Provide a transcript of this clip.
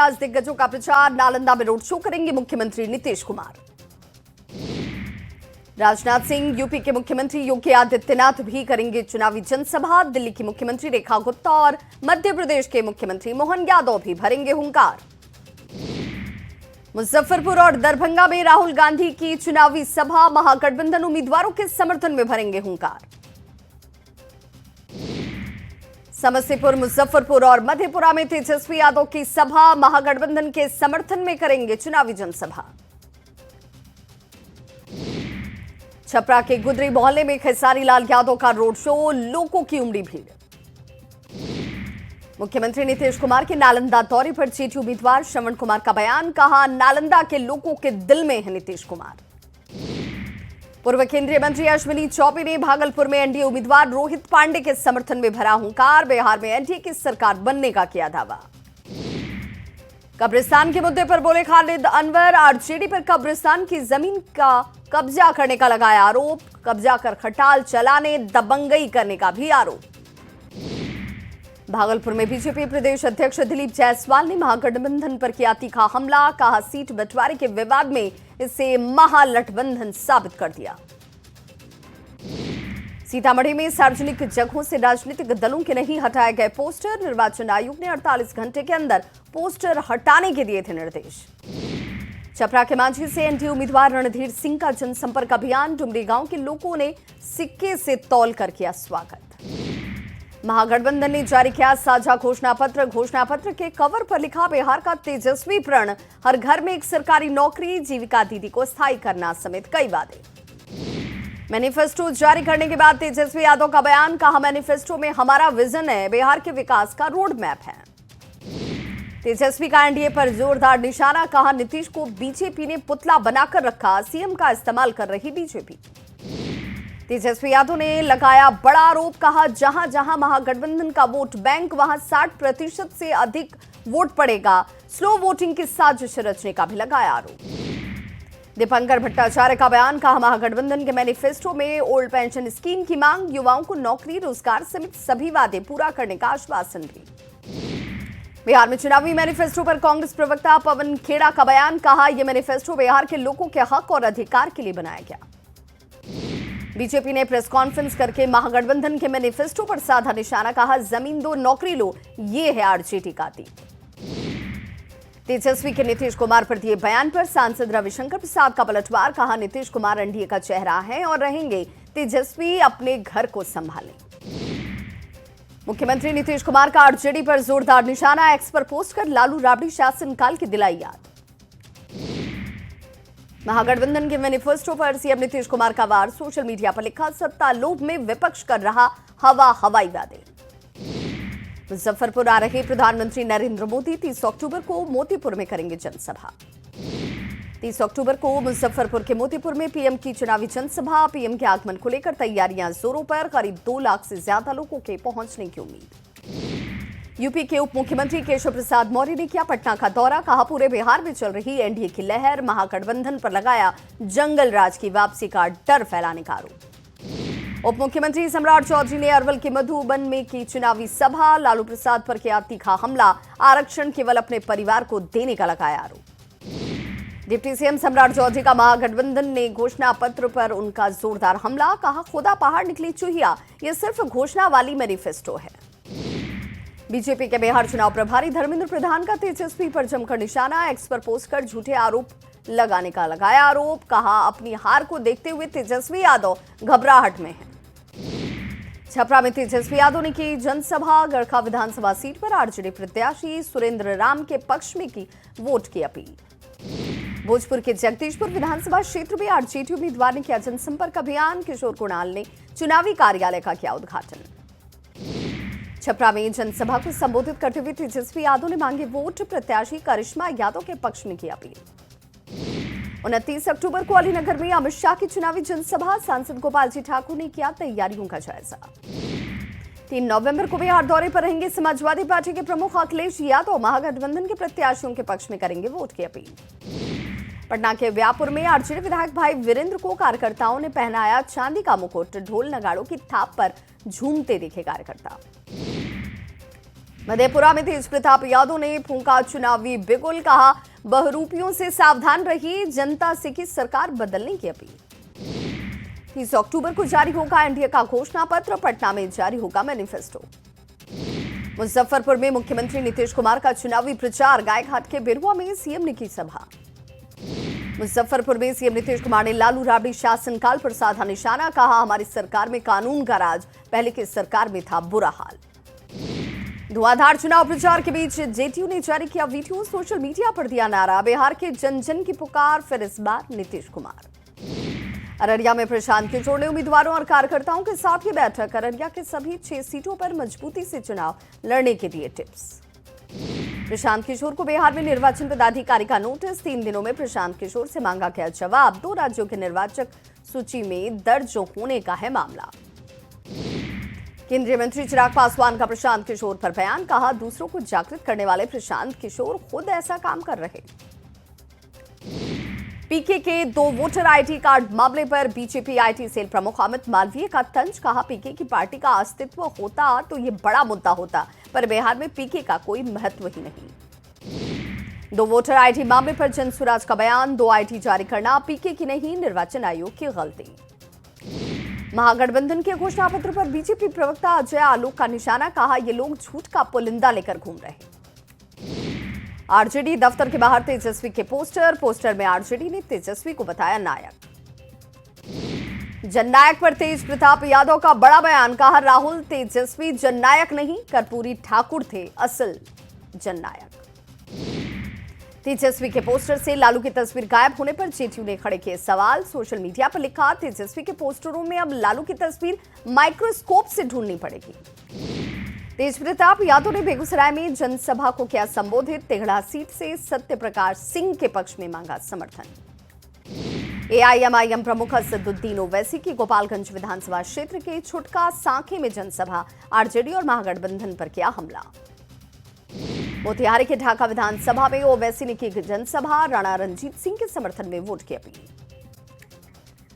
आज दिग्गजों का प्रचार। नालंदा में रोड शो करेंगे मुख्यमंत्री नीतीश कुमार। राजनाथ सिंह, यूपी के मुख्यमंत्री योगी आदित्यनाथ भी करेंगे चुनावी जनसभा। दिल्ली की मुख्यमंत्री रेखा गुप्ता और मध्य प्रदेश के मुख्यमंत्री मोहन यादव भी भरेंगे हुंकार। मुजफ्फरपुर और दरभंगा में राहुल गांधी की चुनावी सभा। महागठबंधन उम्मीदवारों के समर्थन में भरेंगे हुंकार। समस्तीपुर, मुजफ्फरपुर और मधेपुरा में तेजस्वी यादव की सभा। महागठबंधन के समर्थन में करेंगे चुनावी जनसभा। छपरा के गुदरी मोहल्ले में खेसारी लाल यादव का रोड शो। लोगों की उमड़ी भीड़। मुख्यमंत्री नीतीश कुमार के नालंदा दौरे पर जेडीयू उम्मीदवार श्रवण कुमार का बयान। कहा, नालंदा के लोगों के दिल में है नीतीश कुमार। पूर्व केंद्रीय मंत्री अश्विनी चौबे ने भागलपुर में एनडीए उम्मीदवार रोहित पांडे के समर्थन में भरा हुंकार। बिहार में एनडीए की सरकार बनने का किया दावा। कब्रिस्तान के मुद्दे पर बोले खालिद अनवर। आरजेडी पर कब्रिस्तान की जमीन का कब्जा करने का लगाया आरोप। कब्जा कर खटाल चलाने, दबंगई करने का भी आरोप। भागलपुर में बीजेपी प्रदेश अध्यक्ष दिलीप जायसवाल ने महागठबंधन पर किया तीखा हमला। कहा, सीट बंटवारे के विवाद में इसे महागठबंधन साबित कर दिया। सीतामढ़ी में सार्वजनिक जगहों से राजनीतिक दलों के नहीं हटाए गए पोस्टर। निर्वाचन आयोग ने 48 घंटे के अंदर पोस्टर हटाने के दिए थे निर्देश। छपरा के मांझी से एनडीए उम्मीदवार रणधीर सिंह का जनसंपर्क अभियान। डुमरी गांव के लोगों ने सिक्के से तौल कर किया स्वागत। महागठबंधन ने जारी किया साझा घोषणा पत्र। घोषणा पत्र के कवर पर लिखा, बिहार का तेजस्वी प्रण, हर घर में एक सरकारी नौकरी, जीविका दीदी को स्थायी करना समेत कई वादे। मैनिफेस्टो जारी करने के बाद तेजस्वी यादव का बयान। कहा, मैनिफेस्टो में हमारा विजन है, बिहार के विकास का रोड मैप है। तेजस्वी का एनडीए पर जोरदार निशाना। कहा, नीतीश को बीजेपी ने पुतला बनाकर रखा, सीएम का इस्तेमाल कर रही बीजेपी। तेजस्वी यादव ने लगाया बड़ा आरोप। कहा, जहां जहां महागठबंधन का वोट बैंक, वहां 60% से अधिक वोट पड़ेगा। स्लो वोटिंग की साजिश रचने का भी लगाया आरोप। दीपंकर भट्टाचार्य का बयान। कहा, महागठबंधन के मैनिफेस्टो में ओल्ड पेंशन स्कीम की मांग, युवाओं को नौकरी, रोजगार समेत सभी वादे पूरा करने का आश्वासन भी। बिहार में चुनावी मैनिफेस्टो पर कांग्रेस प्रवक्ता पवन खेड़ा का बयान। कहा, यह मैनिफेस्टो बिहार के लोगों के हक और अधिकार के लिए बनाया गया। बीजेपी ने प्रेस कॉन्फ्रेंस करके महागठबंधन के मैनिफेस्टो पर साधा निशाना। कहा, जमीन दो नौकरी लो, ये है आरजेडी का अतीत। तेजस्वी के नीतीश कुमार पर दिए बयान पर सांसद रविशंकर प्रसाद का पलटवार। कहा, नीतीश कुमार एनडीए का चेहरा है और रहेंगे, तेजस्वी अपने घर को संभालें। मुख्यमंत्री नीतीश कुमार का आरजेडी पर जोरदार निशाना। एक्स पर पोस्ट कर लालू राबड़ी शासनकाल की दिलाई याद। महागठबंधन के मैनिफेस्टो पर सीएम नीतीश कुमार का वार। सोशल मीडिया पर लिखा, सत्ता लोभ में विपक्ष कर रहा हवाई वादे। मुजफ्फरपुर आ रहे प्रधानमंत्री नरेंद्र मोदी 30 अक्टूबर को मोतीपुर में करेंगे जनसभा। 30 अक्टूबर को मुजफ्फरपुर के मोतीपुर में पीएम की चुनावी जनसभा। पीएम के आगमन को लेकर तैयारियां जोरों पर। करीब 2 लाख से ज्यादा लोगों के पहुंचने की उम्मीद। यूपी के उप मुख्यमंत्री केशव प्रसाद मौर्य ने किया पटना का दौरा। कहा, पूरे बिहार में चल रही एनडीए की लहर, महागठबंधन पर लगाया जंगल राज की वापसी का डर फैलाने का आरोप। उप मुख्यमंत्री सम्राट चौधरी ने अरवल के मधुबन में की चुनावी सभा। लालू प्रसाद पर किया तीखा हमला। आरक्षण केवल अपने परिवार को देने का लगाया आरोप। डिप्टी सीएम सम्राट चौधरी का महागठबंधन ने घोषणा पत्र पर उनका जोरदार हमला। कहा, खुदा पहाड़ निकली चूहिया, यह सिर्फ घोषणा वाली मैनिफेस्टो है। बीजेपी के बिहार चुनाव प्रभारी धर्मेंद्र प्रधान का तेजस्वी पर जमकर निशाना। एक्स पर पोस्ट कर झूठे आरोप लगाने का लगाया आरोप। कहा, अपनी हार को देखते हुए तेजस्वी यादव घबराहट में है। छपरा में तेजस्वी यादव ने की जनसभा। गड़खा विधानसभा सीट पर आरजेडी प्रत्याशी सुरेंद्र राम के पक्ष में की वोट की अपील। भोजपुर के जगदीशपुर विधानसभा क्षेत्र में आरजेडी उम्मीदवार ने किया जनसंपर्क अभियान। किशोर कुणाल ने चुनावी कार्यालय का किया उद्घाटन। छपरा में जनसभा को संबोधित करते हुए तेजस्वी यादव ने मांगे वोट। प्रत्याशी करिश्मा यादव के पक्ष में की अपील। 29 अक्टूबर को अलीनगर में अमित शाह की चुनावी जनसभा। सांसद गोपाल जी ठाकुर ने किया तैयारियों का जायजा। 3 नवंबर को बिहार दौरे पर रहेंगे समाजवादी पार्टी के प्रमुख अखिलेश यादव। महागठबंधन के प्रत्याशियों के पक्ष में करेंगे वोट की अपील। पटना के व्यापुर में आरजेडी विधायक भाई वीरेंद्र को कार्यकर्ताओं ने पहनाया चांदी का मुकुट। ढोल नगाड़ों की थाप पर झूमते दिखे कार्यकर्ता। मधेपुरा में तेज प्रताप यादव ने फूंका चुनावी बिगुल, कहा बहरूपियों से सावधान रहिए, जनता से की सरकार बदलने की अपील। 30 अक्टूबर को जारी होगा एनडीए का घोषणा पत्र, पटना में जारी होगा मैनिफेस्टो। मुजफ्फरपुर में मुख्यमंत्री नीतीश कुमार का चुनावी प्रचार, गायघाट के बिरुआ में सीएम ने की सभा। मुजफ्फरपुर में सीएम नीतीश कुमार ने लालू राबड़ी शासनकाल पर साधा निशाना, कहा हमारी सरकार में कानून का राज, पहले की सरकार में था बुरा हाल। धुआंधार चुनाव प्रचार के बीच जेडीयू ने जारी किया वीडियो, सोशल मीडिया पर दिया नारा, बिहार के जन जन की पुकार, फिर इस बार नीतीश कुमार। अररिया में प्रशांत किशोर ने उम्मीदवारों और कार्यकर्ताओं के साथ ही बैठक, अररिया के सभी 6 सीटों पर मजबूती से चुनाव लड़ने के दिए टिप्स। प्रशांत किशोर को बिहार में निर्वाचन पदाधिकारी का नोटिस, 3 दिनों में प्रशांत किशोर से मांगा गया जवाब, 2 राज्यों के निर्वाचक सूची में दर्ज होने का है मामला। केंद्रीय मंत्री चिराग पासवान का प्रशांत किशोर पर बयान, कहा दूसरों को जागृत करने वाले प्रशांत किशोर खुद ऐसा काम कर रहे। पीके के 2 वोटर आईडी कार्ड मामले पर बीजेपी आईटी सेल प्रमुख अमित मालवीय का तंज, कहा पीके की पार्टी का अस्तित्व होता तो ये बड़ा मुद्दा होता, पर बिहार में पीके का कोई महत्व ही नहीं। 2 वोटर आईडी मामले पर जनसुराज का बयान, 2 आईडी जारी करना पीके की नहीं, निर्वाचन आयोग की गलती। महागठबंधन के घोषणा पत्र पर बीजेपी प्रवक्ता अजय आलोक का निशाना, कहा ये लोग झूठ का पुलिंदा लेकर घूम रहे। आरजेडी दफ्तर के बाहर तेजस्वी के पोस्टर में आरजेडी ने तेजस्वी को बताया नायक। जननायक पर तेज प्रताप यादव का बड़ा बयान, कहा राहुल तेजस्वी जननायक नहीं, कर्पूरी ठाकुर थे असल जननायक। तेजस्वी के पोस्टर से लालू की तस्वीर गायब होने पर जेडीयू ने खड़े किए सवाल, सोशल मीडिया पर लिखा तेजस्वी के पोस्टरों में अब लालू की तस्वीर माइक्रोस्कोप से ढूंढनी पड़ेगी। तेज प्रताप यादव ने बेगूसराय में जनसभा को किया संबोधित, तेघड़ा सीट से सत्य प्रकाश सिंह के पक्ष में मांगा समर्थन। एआईएमआईएम प्रमुख असदुद्दीन ओवैसी की गोपालगंज विधानसभा क्षेत्र के छुटका सांखे में जनसभा, आरजेडी और महागठबंधन पर किया हमला। मोतिहारी के ढाका विधानसभा में ओवैसी ने की जनसभा, राणा रणजीत सिंह के समर्थन में वोट की अपील।